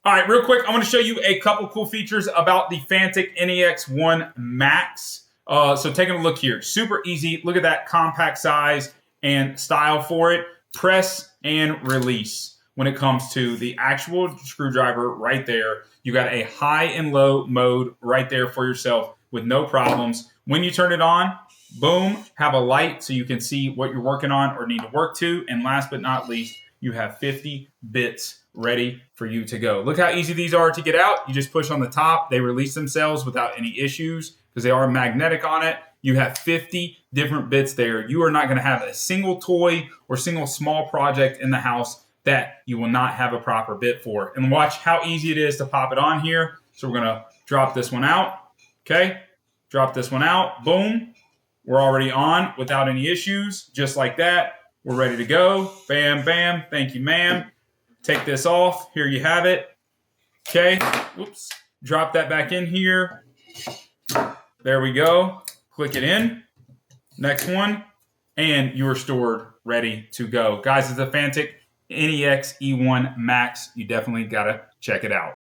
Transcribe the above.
All right, real quick, I want to show you a couple cool features about the Fanttik NEX1 Max. So taking a look here, super easy. Look at that compact size and style for it. Press and release when it comes to the actual screwdriver right there. You got a high and low mode right there for yourself with no problems. When you turn it on, boom, have a light so you can see what you're working on or need to work to. And last but not least, you have 50 bits ready for you to go. Look how easy these are to get out. You just push on the top. They release themselves without any issues because they are magnetic on it. You have 50 different bits there. You are not going to have a single toy or single small project in the house that you will not have a proper bit for. And watch how easy it is to pop it on here. So we're going to drop this one out. Okay, drop this one out. Boom. We're already on without any issues. Just like that. We're ready to go. Bam, bam. Thank you, ma'am. Take this off. Here you have it. Okay. Oops. Drop that back in here. There we go. Click it in. Next one. And you are stored, ready to go. Guys, it's the Fanttik NEX E1 Max. You definitely got to check it out.